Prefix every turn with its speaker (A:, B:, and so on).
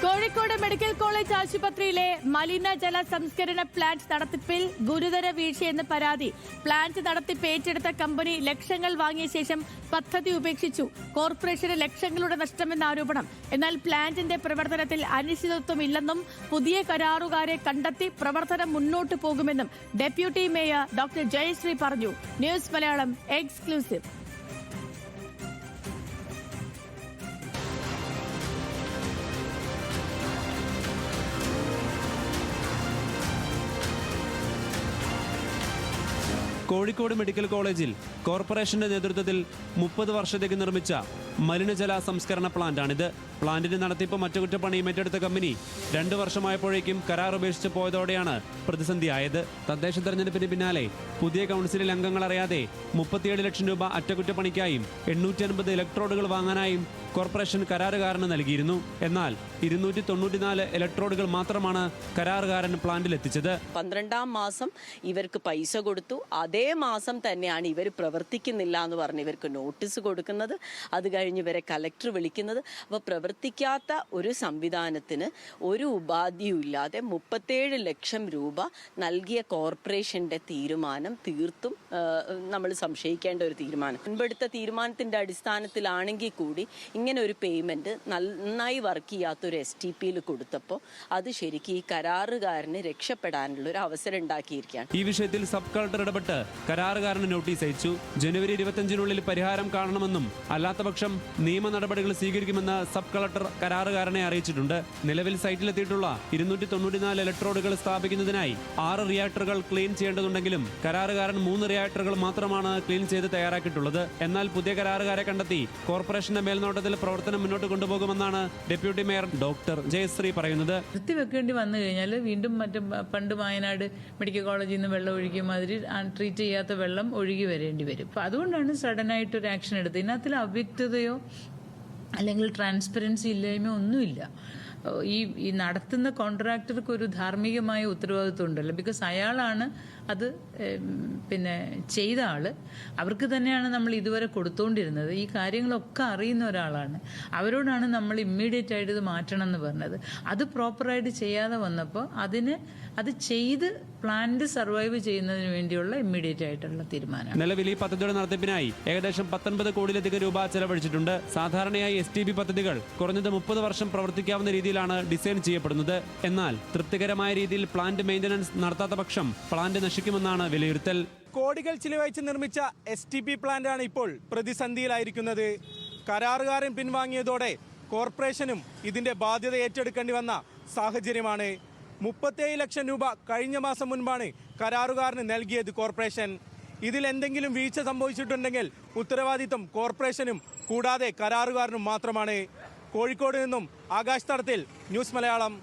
A: Kozhikode medical college ആശുപത്രിയിലെ മലിനജല സംസ്കരണ പ്ലാന്റ് നടത്തിപ്പിൽ ഗുരുതര വീഴ്ചയെന്ന് പരാതി. പ്ലാന്റ് നടത്തിപ്പ് ഏറ്റെടുത്ത കമ്പനി ലക്ഷങ്ങൾ വാങ്ങിയ ശേഷം പദ്ധതി ഉപേക്ഷിച്ചു. കോർപ്പറേഷന് ലക്ഷങ്ങളുടെ നഷ്ടമെന്ന ആരോപണം. എന്നാൽ പ്ലാന്റിന്റെ പ്രവർത്തനത്തിൽ അനിശ്ചിതത്വമില്ലെന്നും പുതിയ കരാറുകാരെ കണ്ടെത്തി പ്രവർത്തനം മുന്നോട്ടു പോകുമെന്നും ഡെപ്യൂട്ടി മേയർ ഡോക്ടർ ജയശ്രീ പറഞ്ഞു. News Malayalam exclusive.
B: Kozhikode medical കോളേജിൽ കോർപ്പറേഷന്റെ നേതൃത്വത്തിൽ 30 വർഷത്തേക്ക് നിർമ്മിച്ച മലിനജല സംസ്കരണ പ്ലാന്റാണിത്. പ്ലാന്റിന്റെ നടത്തിപ്പ് അറ്റകുറ്റപ്പണിയും ഏറ്റെടുത്ത കമ്പനി 2 വർഷമായപ്പോഴേക്കും കരാർ ഉപേക്ഷിച്ച് പോയതോടെയാണ് പ്രതിസന്ധിയായത്. തദ്ദേശ തെരഞ്ഞെടുപ്പിന് പിന്നാലെ പുതിയ കൗൺസിലിൽ അംഗങ്ങൾ അറിയാതെ 37 ലക്ഷം രൂപ അറ്റകുറ്റപ്പണിക്കായും 850 ഇലക്ട്രോഡുകൾ വാങ്ങാനായും കോർപ്പറേഷൻ കരാറുകാരന് നൽകിയിരുന്നു. എന്നാൽ 294 ഇലക്ട്രോഡുകൾ മാത്രമാണ് കരാറുകാരൻ പ്ലാന്റിലെത്തിച്ചത്.
C: 12-ാം മാസം ഇവർക്ക് പൈസ കൊടുത്തു. അതേ മാസം തന്നെയാണ് ഇവർ പ്രവർത്തിക്കുന്നില്ല എന്ന് പറഞ്ഞ് ഇവർക്ക് നോട്ടീസ് കൊടുക്കുന്നത്. അത് കഴിഞ്ഞ് ഇവരെ കലക്ടർ വിളിക്കുന്നത്. അപ്പോൾ പ്രവർത്തിക്കാത്ത ഒരു സംവിധാനത്തിന് ഒരു ഉപാധിയും ഇല്ലാതെ 37 ലക്ഷം രൂപ നൽകിയ കോർപ്പറേഷന്റെ തീരുമാനം തീർത്തും നമ്മൾ സംശയിക്കേണ്ട ഒരു തീരുമാനം. മുൻപെടുത്ത തീരുമാനത്തിന്റെ അടിസ്ഥാനത്തിലാണെങ്കിൽ കൂടി ഇങ്ങനെ ഒരു പേയ്മെന്റ് നന്നായി വർക്ക് ചെയ്യാത്തൊരു STPയിൽ കൊടുത്തപ്പോൾ അത് ശരിക്കും ഈ കരാറുകാരന് രക്ഷപ്പെടാനുള്ള ഒരു അവസരം ഉണ്ടാക്കിയിരിക്കുകയാണ്.
B: ഈ വിഷയത്തിൽ സബ് കളക്ടർ ഇടപെട്ട് കരാറുകാരന് നോട്ടീസ് അയച്ചു. ജനുവരി 25-നുള്ളിൽ പരിഹാരം കാണണമെന്നും അല്ലാത്തപക്ഷം നിയമ നടപടികൾ സ്വീകരിക്കുമെന്ന് സബ് കളക്ടർ കരാറുകാരനെ അറിയിച്ചിട്ടുണ്ട്. നിലവിൽ സൈറ്റിലെത്തിയിട്ടുള്ള 294 ഇലക്ട്രോഡുകൾ സ്ഥാപിക്കുന്നതിനായി 6 റിയാക്ടറുകൾ ക്ലീൻ ചെയ്യേണ്ടതുണ്ടെങ്കിലും കരാറുകാരൻ 3 റിയാക്ടറുകൾ മാത്രമാണ് ക്ലീൻ ചെയ്ത് തയ്യാറാക്കിയിട്ടുള്ളത്. എന്നാൽ പുതിയ കരാറുകാരെ കണ്ടെത്തി കോർപ്പറേഷന്റെ മേൽനോട്ടത്തിൽ പ്രവർത്തനം മുന്നോട്ട് കൊണ്ടുപോകുമെന്നാണ് ഡെപ്യൂട്ടി മേയർ ഡോക്ടർ ജയശ്രീ പറയുന്നത്.
D: നിർത്തിവെക്കേണ്ടി വന്നു കഴിഞ്ഞാൽ വീണ്ടും പണ്ട് വയനാട് മെഡിക്കൽ കോളേജിൽ നിന്ന് വെള്ളം ഒഴുകിയ മാതിരി ട്രീറ്റ് ചെയ്യാത്ത വെള്ളം ഒഴുകി വരേണ്ടി വരും. അപ്പൊ അതുകൊണ്ടാണ് സഡനായിട്ട് ഒരു ആക്ഷൻ എടുത്തത്. ഇതിനകത്തിൽ അവ്യക്തതയോ അല്ലെങ്കിൽ ട്രാൻസ്പെറൻസി ഇല്ലായ്മയോ ഒന്നുമില്ല. ഈ നടത്തുന്ന കോൺട്രാക്ടർക്ക് ഒരു ധാർമ്മികമായ ഉത്തരവാദിത്വം ഉണ്ടല്ലോ. ബിക്കോസ് അയാളാണ് അത് ചെയ്ത ആള്. അവർക്ക് തന്നെയാണ് നമ്മൾ ഇതുവരെ കൊടുത്തോണ്ടിരുന്നത്. ഈ കാര്യങ്ങളൊക്കെ അറിയുന്ന ഒരാളാണ്. അവരോടാണ് നമ്മൾ ഇമ്മീഡിയറ്റ് ആയിട്ട് ഇത് മാറ്റണം എന്ന് പറഞ്ഞത്. അത് പ്രോപ്പറായിട്ട് ചെയ്യാതെ വന്നപ്പോൾ അത് ചെയ്ത് പ്ലാന്റ് സർവൈവ് ചെയ്യുന്നതിന് വേണ്ടിയുള്ള ഇമ്മീഡിയറ്റ് ആയിട്ടുള്ള തീരുമാനം.
B: നിലവിൽ ഈ പദ്ധതിയുടെ നടത്തിപ്പിനായി ഏകദേശം 19 കോടിയിലധികം രൂപ ചെലവഴിച്ചിട്ടുണ്ട്. സാധാരണയായി STP പദ്ധതികൾ കുറഞ്ഞത് 30 വർഷം പ്രവർത്തിക്കാവുന്ന രീതിയിലാണ് ഡിസൈൻ ചെയ്യപ്പെടുന്നത്. എന്നാൽ തൃപ്തികരമായ രീതിയിൽ പ്ലാന്റ് മെയിന്റനൻസ് നടത്താത്ത പക്ഷം പ്ലാന്റ് നശിക്കുമെന്നാണ് വിലയിരുത്തൽ.
E: കോടികൾ ചിലവഴിച്ച് നിർമ്മിച്ച STP പ്ലാന്റാണ് ഇപ്പോൾ പ്രതിസന്ധിയിലായിരിക്കുന്നത്. കരാറുകാരൻ പിൻവാങ്ങിയതോടെ കോർപ്പറേഷനും ഇതിന്റെ ബാധ്യത ഏറ്റെടുക്കേണ്ടി വന്ന സാഹചര്യമാണ്. 37 ലക്ഷം രൂപ കഴിഞ്ഞ മാസം മുൻപാണ് കരാറുകാരന് നൽകിയത് കോർപ്പറേഷൻ. ഇതിൽ എന്തെങ്കിലും വീഴ്ച സംഭവിച്ചിട്ടുണ്ടെങ്കിൽ ഉത്തരവാദിത്വം കോർപ്പറേഷനും കൂടാതെ കരാറുകാരനും മാത്രമാണ്. കോഴിക്കോട് നിന്നും ആകാശ് തടത്തിൽ, ന്യൂസ് മലയാളം.